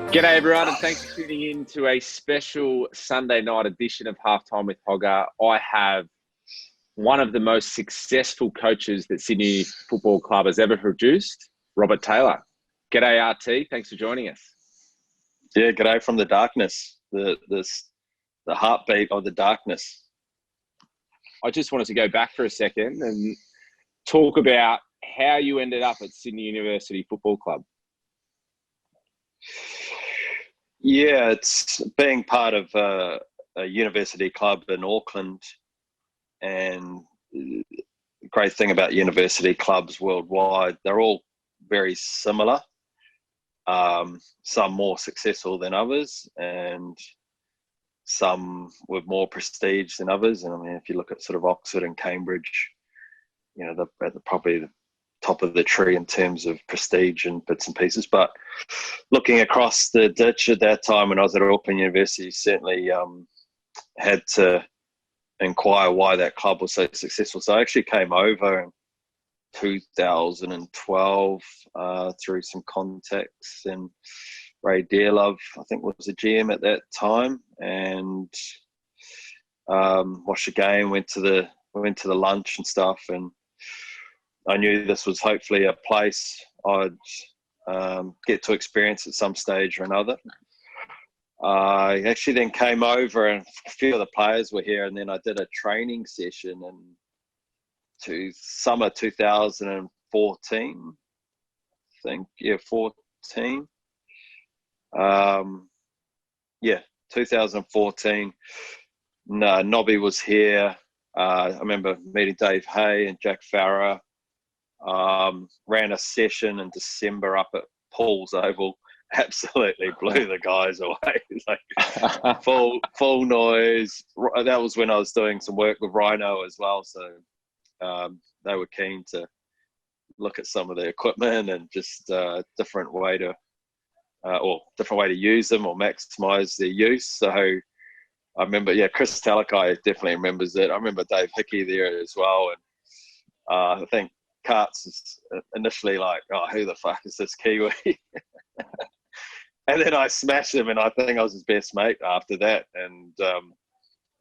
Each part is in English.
G'day everyone, and thanks for tuning in to a special Sunday night edition of Halftime with Hogga. I have one of the most successful coaches that Sydney Football Club has ever produced, Robert Taylor. G'day RT, thanks for joining us. Yeah, g'day from the darkness, the heartbeat of the darkness. I just wanted to go back for a second and talk about how you ended up at Sydney University Football Club. Yeah, it's being part of a university club in Auckland, and the great thing about university clubs worldwide, they're all very similar. Some more successful than others, and some with more prestige than others. And I mean, if you look at sort of Oxford and Cambridge, you know, they're probably the top of the tree in terms of prestige and bits and pieces. But looking across the ditch at that time when I was at Auckland University, certainly had to inquire why that club was so successful. So I actually came over in 2012 through some contacts, and Ray Dearlove, I think, was the GM at that time, and watched the game, went to the lunch and stuff, and I knew this was hopefully a place I'd get to experience at some stage or another. I actually then came over, and a few of the players were here, and then I did a training session in summer 2014, I think. Yeah, 14. 2014. No, Nobby was here. I remember meeting Dave Hay and Jack Farrer. Ran a session in December up at Paul's Oval. Absolutely blew the guys away. Like full noise. That was when I was doing some work with Rhino as well, so they were keen to look at some of the equipment and just different way to use them or maximize their use. So I remember, Chris Talakai definitely remembers it. I remember Dave Hickey there as well, and I think Karts is initially like, oh, who the fuck is this Kiwi? And then I smashed him, and I think I was his best mate after that. And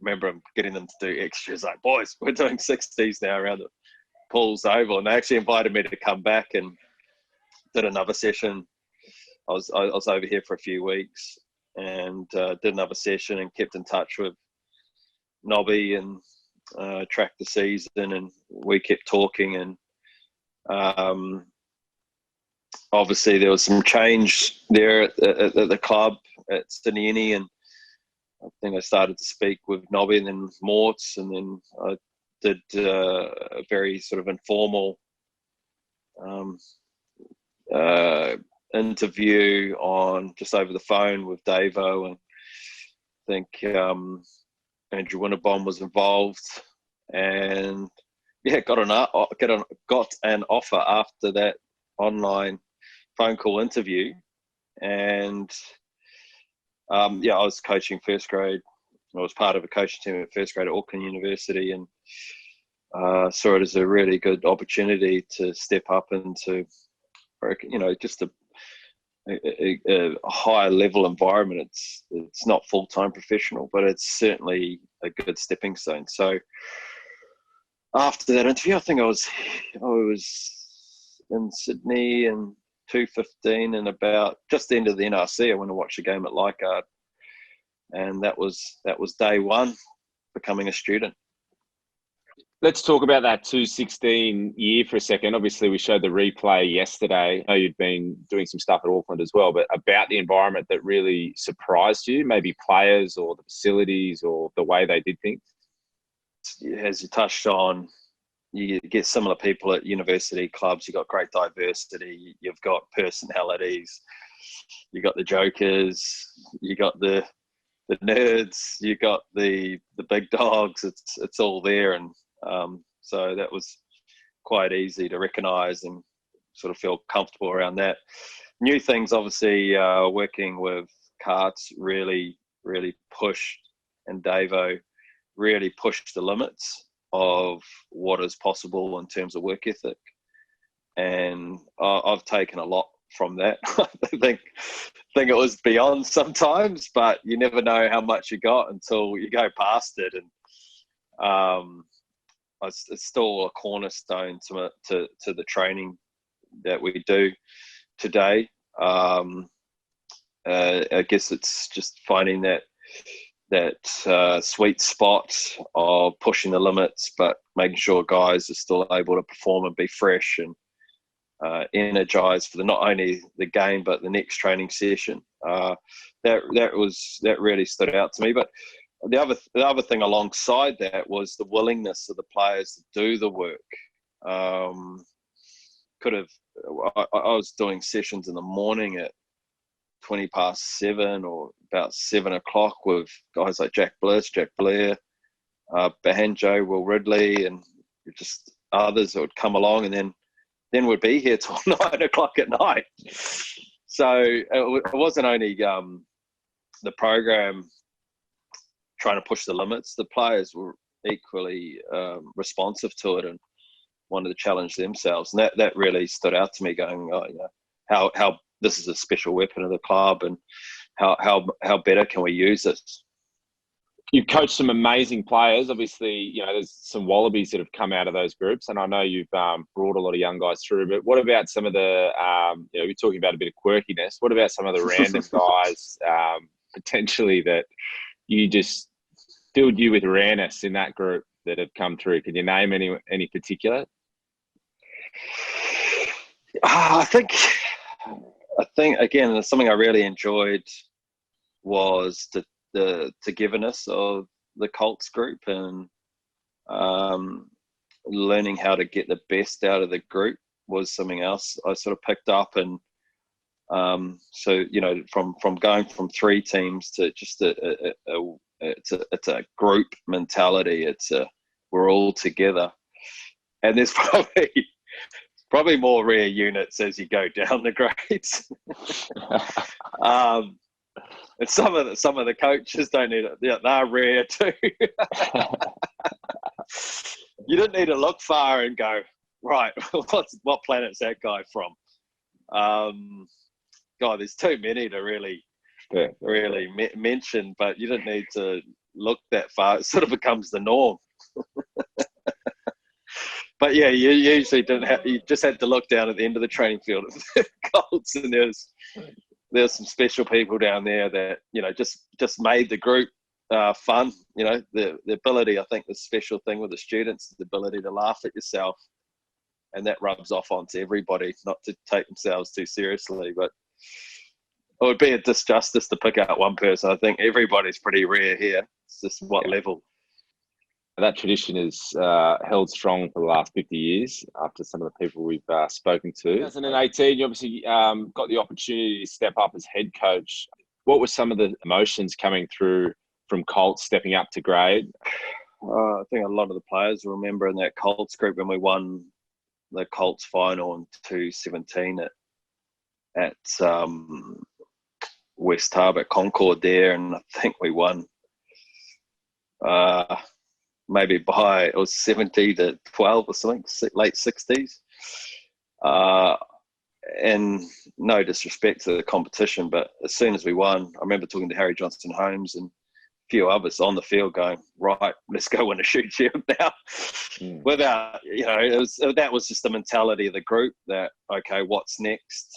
remember him getting them to do extras, like, boys, we're doing 60s now around the Paul's Oval. And they actually invited me to come back and did another session. I was over here for a few weeks, and did another session and kept in touch with Nobby and tracked the season, and we kept talking. And obviously there was some change there at the club at Sydney Uni, and I think I started to speak with Nobby and then Morts, and then I did a very sort of informal interview on just over the phone with Davo, and I think Andrew Winterbottom was involved, and got an offer after that online phone call interview. And I was coaching first grade. I was part of a coaching team at first grade at Auckland University, and saw it as a really good opportunity to step up into, just a higher level environment. It's not full-time professional, but it's certainly a good stepping stone. So after that interview, I think I was in Sydney in 2015, and about just the end of the NRC, I went to watch a game at Leichhardt, and that was day one, becoming a student. Let's talk about that 2016 year for a second. Obviously, we showed the replay yesterday. I know you'd been doing some stuff at Auckland as well, but about the environment that really surprised you, maybe players or the facilities or the way they did things? As you touched on, you get similar people at university clubs. You've got great diversity. You've got personalities. You got the jokers. You got the nerds. You got the big dogs. It's all there, and so that was quite easy to recognise and sort of feel comfortable around that. New things, obviously, working with Karts really pushed, and Davo really pushed the limits of what is possible in terms of work ethic. And I've taken a lot from that. I think it was beyond sometimes, but you never know how much you got until you go past it. And it's still a cornerstone to the training that we do today. I guess it's just finding that sweet spot of pushing the limits, but making sure guys are still able to perform and be fresh and energized for not only the game but the next training session. That really stood out to me. But the other thing alongside that was the willingness of the players to do the work. I was doing sessions in the morning at 7:20 or about 7 o'clock with guys like Jack Bliss, Jack Blair, Bahanjo, Will Ridley, and just others that would come along, and then we'd be here till 9 o'clock at night. So it wasn't only the program trying to push the limits. The players were equally responsive to it and wanted to challenge themselves. And that really stood out to me, going, oh, yeah, how this is a special weapon of the club, and how better can we use this? You've coached some amazing players. Obviously, there's some Wallabies that have come out of those groups, and I know you've brought a lot of young guys through. But what about some of the, we're talking about a bit of quirkiness. What about some of the random guys potentially that you just filled you with rareness in that group that have come through? Can you name any particular? I think again, something I really enjoyed was the togetherness of the Colts group, and learning how to get the best out of the group was something else I sort of picked up. And so from going from 3 teams to just it's a group mentality. We're all together, and there's probably more rare units as you go down the grades. And some of the coaches don't need it. Yeah, they're rare too. You didn't need to look far and go, right, what planet's that guy from? God, there's too many to really mention, but you didn't need to look that far. It sort of becomes the norm. But yeah, you usually you just had to look down at the end of the training field at the Colts, and there's some special people down there that just made the group fun. The ability, I think the special thing with the students is the ability to laugh at yourself, and that rubs off onto everybody, not to take themselves too seriously. But it would be a disjustice to pick out one person. I think everybody's pretty rare here. It's just what level. That tradition is held strong for the last 50 years after some of the people we've spoken to. 2018, you obviously got the opportunity to step up as head coach. What were some of the emotions coming through from Colts stepping up to grade? I think a lot of the players remember in that Colts group when we won the Colts final in 2017 at West Harbour at Concord there, and I think we won maybe it was 70-12 or something, late 60s. And no disrespect to the competition, but as soon as we won, I remember talking to Harry Johnson Holmes and a few others on the field going, right, let's go win a shoot shield now. Without, that was just the mentality of the group that, okay, what's next?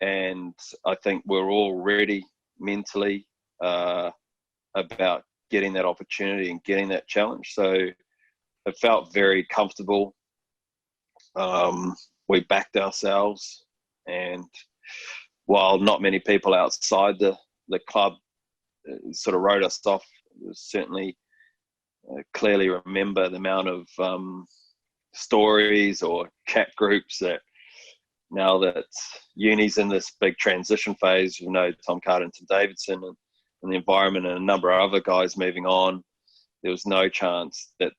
And I think we're all ready mentally about getting that opportunity and getting that challenge. So it felt very comfortable. We backed ourselves, and while not many people outside the club sort of wrote us off, certainly clearly remember the amount of stories or chat groups that now that uni's in this big transition phase, Tom Carter and Tim Davidson and the environment and a number of other guys moving on, there was no chance that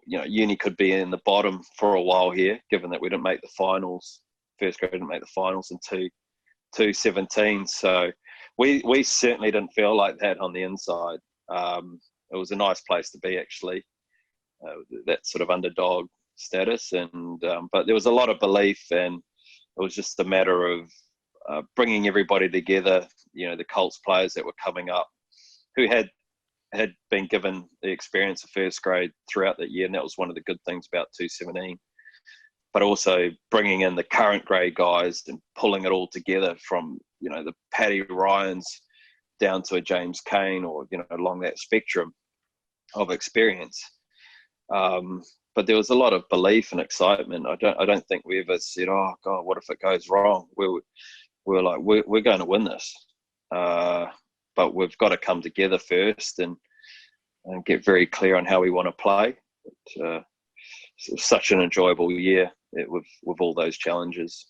uni could be in the bottom for a while here, given that we didn't make the finals. First grade didn't make the finals in 2017. So we certainly didn't feel like that on the inside. It was a nice place to be, actually, that sort of underdog status. And but there was a lot of belief, and was just a matter of bringing everybody together. The Colts players that were coming up, who had been given the experience of first grade throughout that year, and that was one of the good things about 217. But also bringing in the current grade guys and pulling it all together from the Paddy Ryans down to a James Kane, or along that spectrum of experience. But there was a lot of belief and excitement. I don't think we ever said, "Oh God, what if it goes wrong?" We're like, we're going to win this, but we've got to come together first and get very clear on how we want to play. It was such an enjoyable year with all those challenges.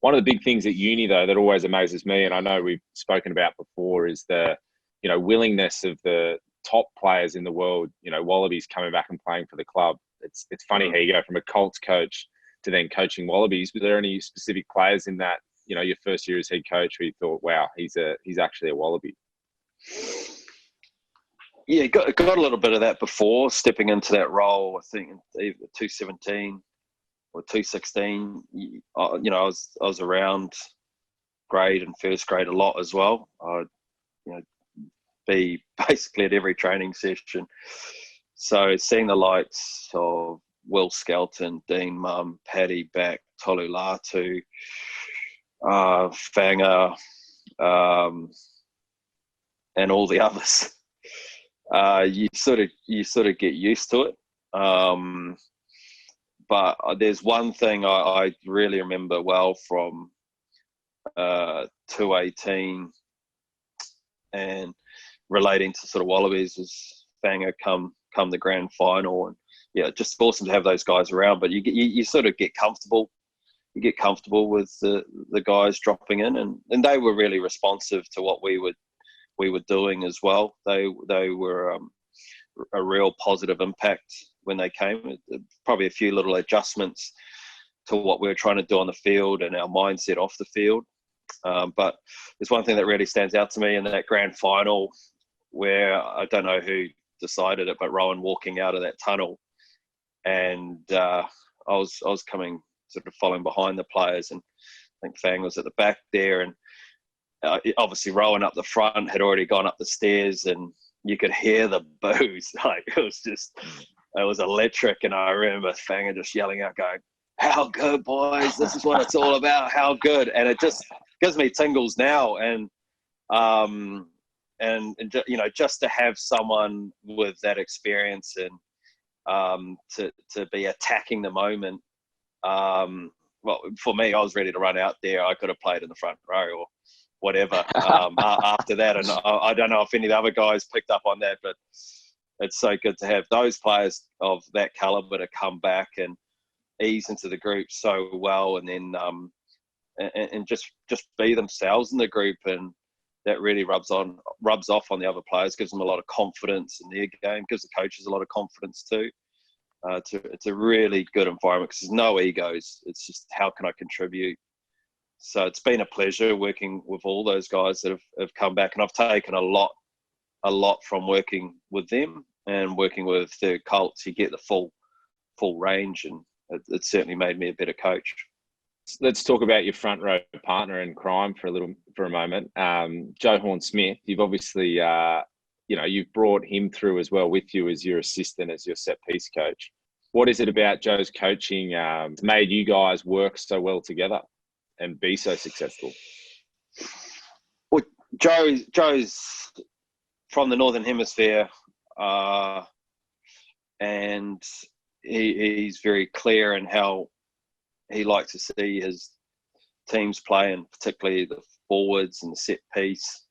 One of the big things at uni, though, that always amazes me, and I know we've spoken about before, is the willingness of the top players in the world. Wallabies coming back and playing for the club. It's funny how you go from a Colts coach to then coaching Wallabies. Were there any specific players in that, your first year as head coach, where you thought, wow, he's actually a Wallaby? Yeah, got a little bit of that before stepping into that role. I think in either 217 or 216. I was around grade and first grade a lot as well. I'd be basically at every training session. So seeing the likes of Will Skelton, Dean Mum, Paddy Back, Tolu Latu, Fanger, and all the others, you sort of get used to it. But there's one thing I really remember well from 218 and relating to sort of Wallabies was Fanger come the grand final, and just awesome to have those guys around. But you sort of get comfortable. You get comfortable with the guys dropping in, and they were really responsive to what we were doing as well. They were a real positive impact when they came. Probably a few little adjustments to what we were trying to do on the field and our mindset off the field. But there's one thing that really stands out to me in that grand final, where I don't know who decided it, but Rowan walking out of that tunnel, and I was coming, sort of following behind the players, and I think Fang was at the back there, and obviously Rowan up the front had already gone up the stairs, and you could hear the boos. Like, it was electric. And I remember Fanger just yelling out, going, "How good, boys, this is what it's all about, how good." And it just gives me tingles now. And just to have someone with that experience and to be attacking the moment. Well, for me, I was ready to run out there. I could have played in the front row or whatever after that. And I don't know if any of the other guys picked up on that, but it's so good to have those players of that caliber to come back and ease into the group so well, and then and just be themselves in the group, and that really rubs off on the other players, gives them a lot of confidence in their game, gives the coaches a lot of confidence too. It's a really good environment because there's no egos. It's just, how can I contribute? So it's been a pleasure working with all those guys that have come back, and I've taken a lot from working with them and working with the Colts. You get the full range, and it certainly made me a better coach. Let's talk about your front row partner in crime for a moment. Joe Horn-Smith. You've obviously you've brought him through as well with you as your assistant, as your set piece coach. What is it about Joe's coaching made you guys work so well together and be so successful? Well, Joe's from the Northern Hemisphere, and he's very clear in how he likes to see his teams play, and particularly the forwards and the set piece.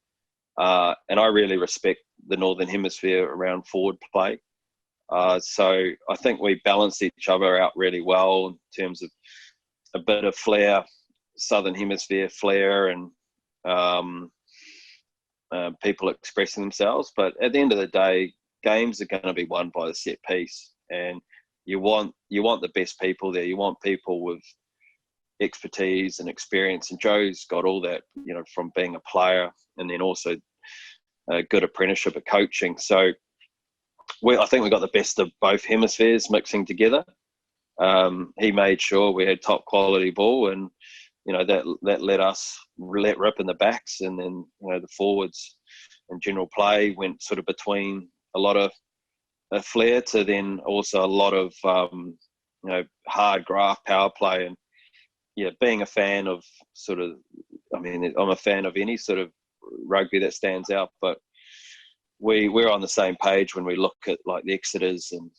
And I really respect the Northern Hemisphere around forward play. So I think we balanced each other out really well in terms of a bit of flair, Southern Hemisphere flair, and people expressing themselves. But at the end of the day, games are going to be won by the set piece, and you want the best people there. You want people with expertise and experience, and Joe's got all that, from being a player, and then also a good apprenticeship at coaching. So I think we got the best of both hemispheres mixing together. he made sure we had top quality ball, and that let us let rip in the backs, and then the forwards and general play went sort of between a lot of a flair to then also a lot of hard graft power play. And being a fan of I'm a fan of any sort of rugby that stands out, but we're on the same page when we look at like the Exeters and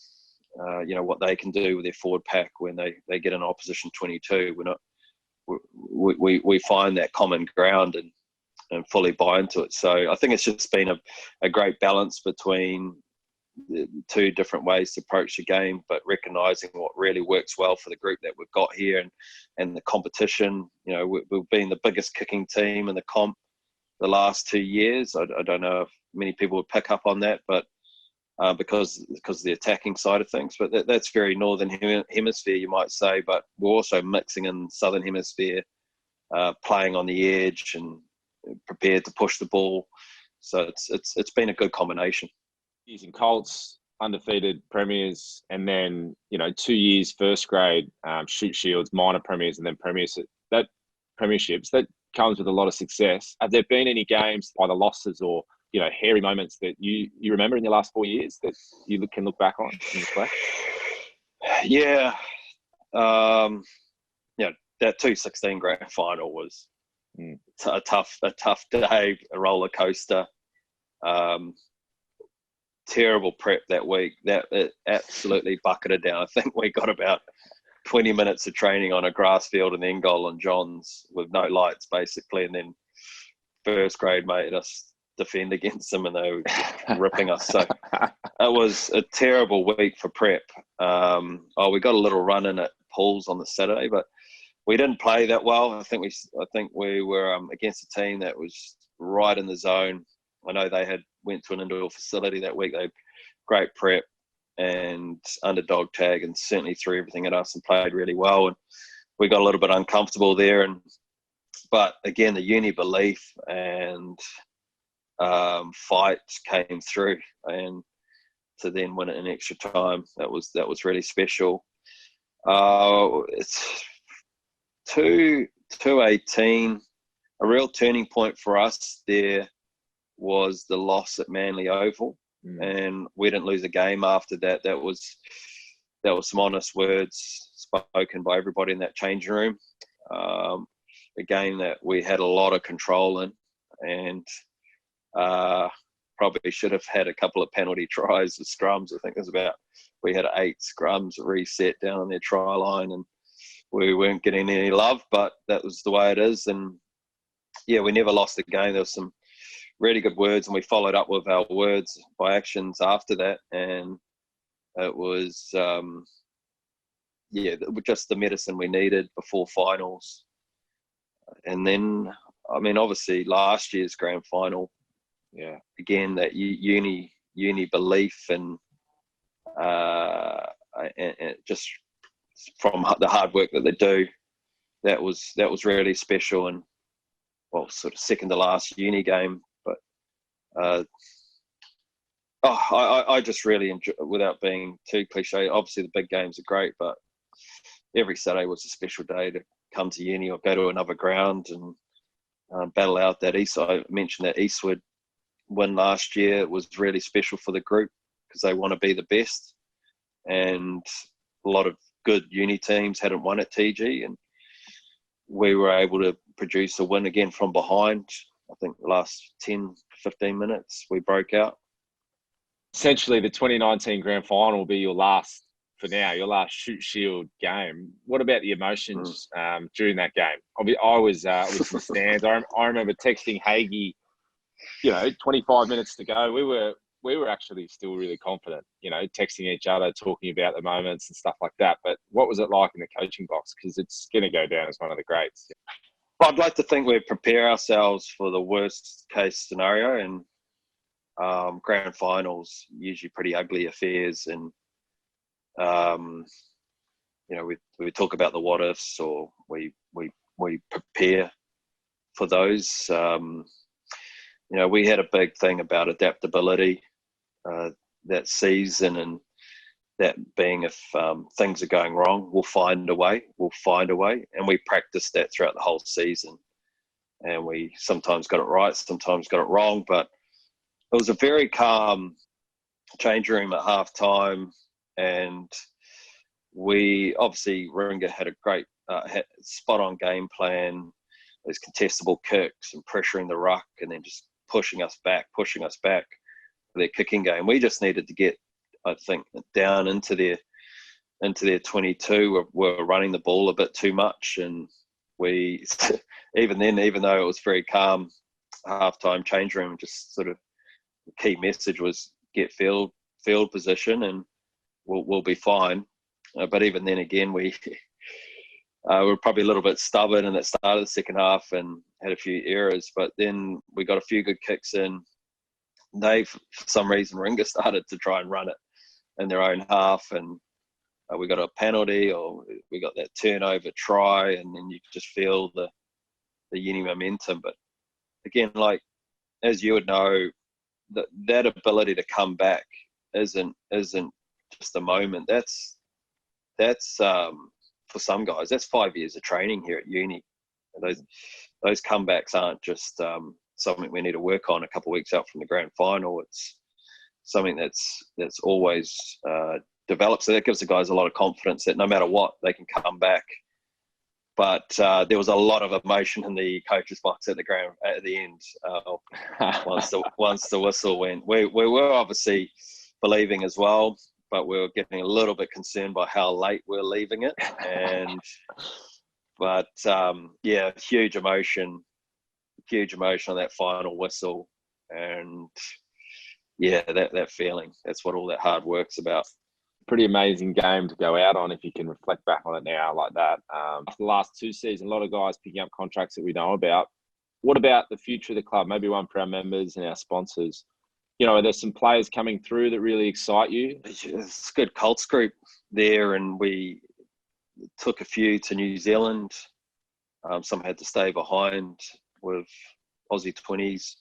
what they can do with their forward pack when they get an opposition 22. We find that common ground and fully buy into it. So I think it's just been a great balance between the two different ways to approach the game, but recognizing what really works well for the group that we've got here and the competition. We've been the biggest kicking team in the comp the last 2 years. I don't know if many people would pick up on that, but because of the attacking side of things, but that's very northern hemisphere, you might say. But we're also mixing in southern hemisphere, playing on the edge and prepared to push the ball. So it's been a good combination. Using Colts, undefeated premiers, and then 2 years first grade shoot shields, minor premiers, and then premierships. That comes with a lot of success. Have there been any games, either losses or hairy moments that you remember in your last 4 years that you can look back on in the play? Yeah, that 2016 grand final was a tough day, a roller coaster. Terrible prep that week. That it absolutely bucketed down. I think we got about 20 minutes of training on a grass field in Engol and Johns with no lights, basically, and then first grade made us defend against them, and they were ripping us. So it was a terrible week for prep. We got a little run in at pools on the Saturday, but we didn't play that well. I think we were against a team that was right in the zone. I know they went to an indoor facility that week. They had great prep and underdog tag, and certainly threw everything at us and played really well. And we got a little bit uncomfortable there. But again, the uni belief and fight came through, and to then win it in extra time, that was really special. It's 218. A real turning point for us there was the loss at Manly Oval, and we didn't lose a game after that. That was some honest words spoken by everybody in that changing room. A game that we had a lot of control in, and probably should have had a couple of penalty tries with scrums. I think we had 8 scrums reset down on their try line, and we weren't getting any love, but that was the way it is. And we never lost the game. There was some really good words, and we followed up with our words by actions after that. And it was, just the medicine we needed before finals. And then, obviously last year's grand final, again, that uni belief and just from the hard work that they do, that was really special. And sort of second to last uni game. But I just really enjoy, without being too cliche, obviously the big games are great, but every Saturday was a special day to come to uni or go to another ground and battle out that East. I mentioned that Eastwood win last year. It was really special for the group because they want to be the best, and a lot of good uni teams hadn't won at TG, and we were able to produce a win again from behind. I think the last 10, 15 minutes we broke out. Essentially, the 2019 grand final will be your last shoot shield game. What about the emotions during that game? I was in the stands. I remember texting Haggy, 25 minutes to go. We were actually still really confident, texting each other, talking about the moments and stuff like that. But what was it like in the coaching box? Because it's going to go down as one of the greats. Well, I'd like to think we prepare ourselves for the worst case scenario, and grand finals usually pretty ugly affairs, and we talk about the what ifs, or we prepare for those. We had a big thing about adaptability that season, and that being if things are going wrong, we'll find a way. And we practiced that throughout the whole season. And we sometimes got it right, sometimes got it wrong. But it was a very calm change room at half time. And we obviously, Ringa had a great spot on game plan. Those contestable kicks and pressuring the ruck and then just pushing us back with their kicking game. We just needed to get, I think, down into their 22. We're running the ball a bit too much, and we even though it was very calm halftime change room, just sort of the key message was get field position and we'll be fine. But even then again, we were probably a little bit stubborn in that start of the second half and had a few errors. But then we got a few good kicks in. They, for some reason, Ringa started to try and run it in their own half, and we got a penalty or we got that turnover try, and then you just feel the uni momentum. But again, like as you would know, that ability to come back isn't just a moment. That's for some guys, that's 5 years of training here at uni. Those comebacks aren't just something we need to work on a couple of weeks out from the grand final. It's something that's always developed. So that gives the guys a lot of confidence that no matter what, they can come back. But there was a lot of emotion in the coaches' box at the end. Once the whistle went, we were obviously believing as well, but we were getting a little bit concerned by how late we were leaving it. But huge emotion on that final whistle, and that feeling. That's what all that hard work's about. Pretty amazing game to go out on if you can reflect back on it now like that. After the last 2 seasons, a lot of guys picking up contracts that we know about. What about the future of the club? Maybe one for our members and our sponsors. Are there some players coming through that really excite you? It's a good Colts group there, and we took a few to New Zealand. Some had to stay behind with Aussie 20s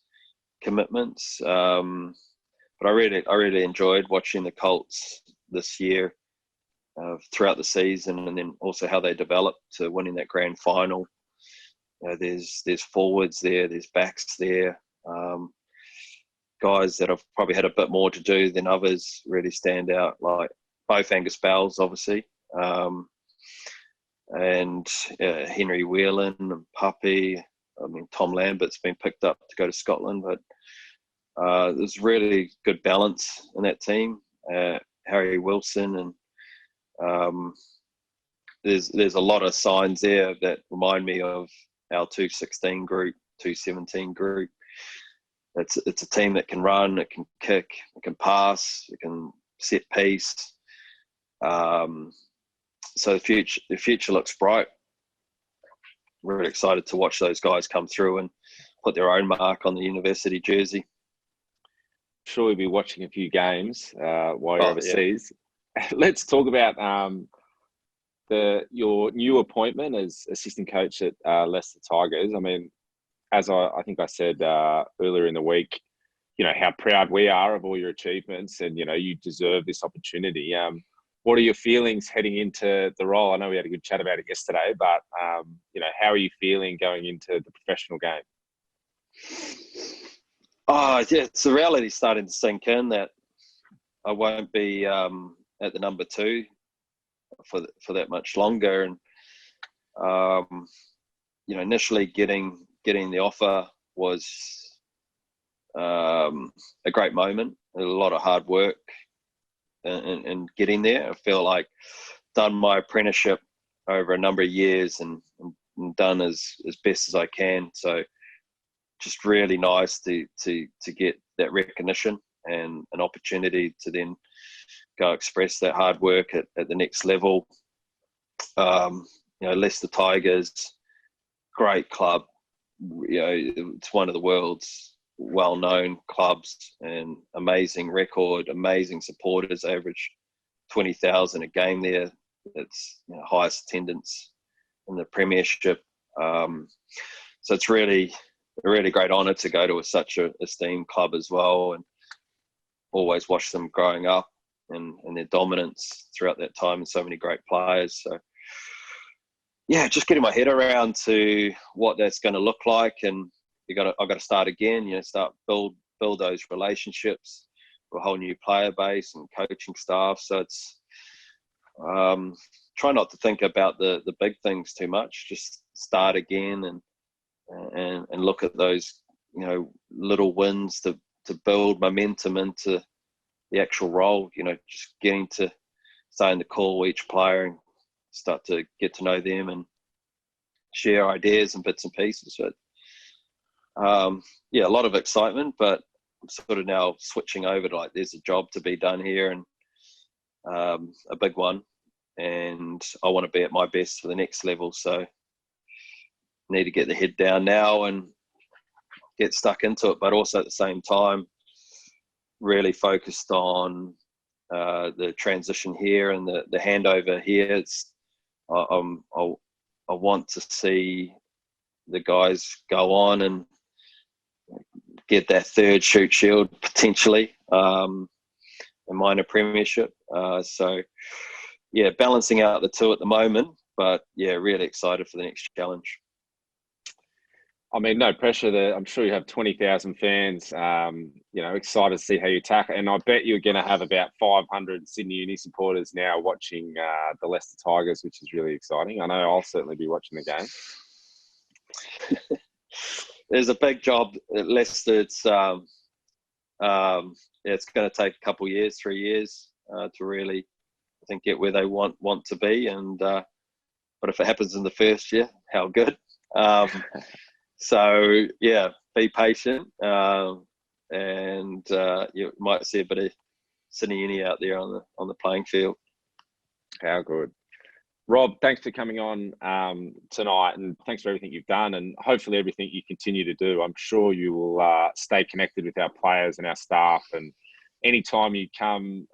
commitments. But I really enjoyed watching the Colts this year throughout the season, and then also how they developed to winning that grand final. There's forwards there, there's backs there. Guys that have probably had a bit more to do than others really stand out, like both Angus Bells, obviously, and Henry Whelan and Puppy. I mean, Tom Lambert's been picked up to go to Scotland, but there's really good balance in that team. Harry Wilson, and there's a lot of signs there that remind me of our 216 group, 217 group. It's a team that can run, it can kick, it can pass, it can set piece. So the future looks bright. Really excited to watch those guys come through and put their own mark on the university jersey. Sure, we'll be watching a few games while you're overseas. Yeah. Let's talk about your new appointment as assistant coach at Leicester Tigers. I mean, as I think I said earlier in the week, how proud we are of all your achievements, and you deserve this opportunity. What are your feelings heading into the role? I know we had a good chat about it yesterday, but how are you feeling going into the professional game? Oh, yeah, it's the reality starting to sink in that I won't be at the number 2 for that much longer. And initially getting the offer was a great moment. A lot of hard work in getting there. I feel like done my apprenticeship over a number of years and done as best as I can. So just really nice to get that recognition and an opportunity to then go express that hard work at the next level. Leicester Tigers, great club. It's one of the world's well-known clubs and amazing record, amazing supporters, average 20,000 a game there. It's highest attendance in the premiership. So it's really a really great honour to go to such a esteemed club as well, and always watch them growing up and their dominance throughout that time, and so many great players. So yeah, just getting my head around to what that's going to look like, and I've got to start again. Start build those relationships with a whole new player base and coaching staff. So it's try not to think about the big things too much. Just start again and look at those little wins to build momentum into the actual role. Just getting to stay in the call with each player and start to get to know them and share ideas and bits and pieces. But a lot of excitement, but I'm sort of now switching over to there's a job to be done here, and a big one, and I want to be at my best for the next level. So need to get the head down now and get stuck into it, but also at the same time really focused on the transition here and the handover here. I want to see the guys go on and get that third shoot shield potentially, and minor premiership. So yeah, balancing out the two at the moment, but yeah, really excited for the next challenge. I mean, no pressure there. I'm sure you have 20,000 fans, excited to see how you attack. And I bet you're going to have about 500 Sydney Uni supporters now watching the Leicester Tigers, which is really exciting. I know I'll certainly be watching the game. There's a big job at Leicester. It's going to take a couple of years, 3 years, to really, I think, get where they want to be. And but if it happens in the first year, how good. So yeah, be patient, and you might see a bit of Sydney Uni out there on the playing field. How good. Rob, thanks for coming on tonight, and thanks for everything you've done, and hopefully everything you continue to do. I'm sure you will stay connected with our players and our staff, and anytime you come,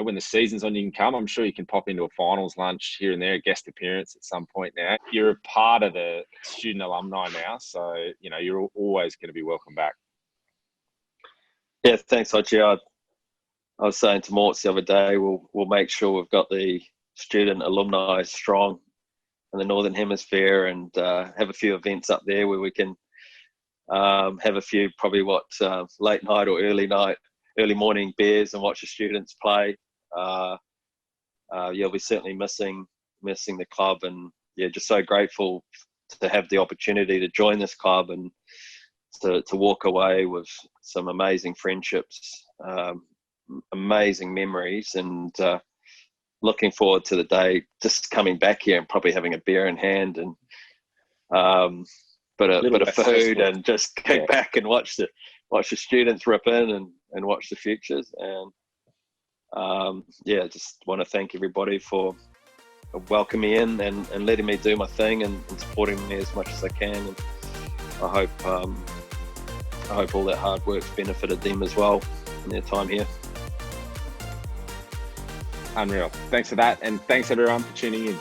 when the season's on, you can come. I'm sure you can pop into a finals lunch here and there, a guest appearance at some point now. You're a part of the student alumni now, so, you're always going to be welcome back. Yeah, thanks, Hodgie. I was saying to Morts the other day, we'll make sure we've got the student alumni strong in the Northern Hemisphere, and have a few events up there where we can have a few probably late night or early morning beers and watch the students play. We're certainly missing the club, and just so grateful to have the opportunity to join this club and to walk away with some amazing friendships, amazing memories, and looking forward to the day just coming back here and probably having a beer in hand and bit of food, and just kick back and watch the students rip in and watch the futures. And just want to thank everybody for welcoming me in and letting me do my thing and supporting me as much as I can. And I hope all that hard work's benefited them as well in their time here. Unreal. Thanks for that, and thanks everyone for tuning in.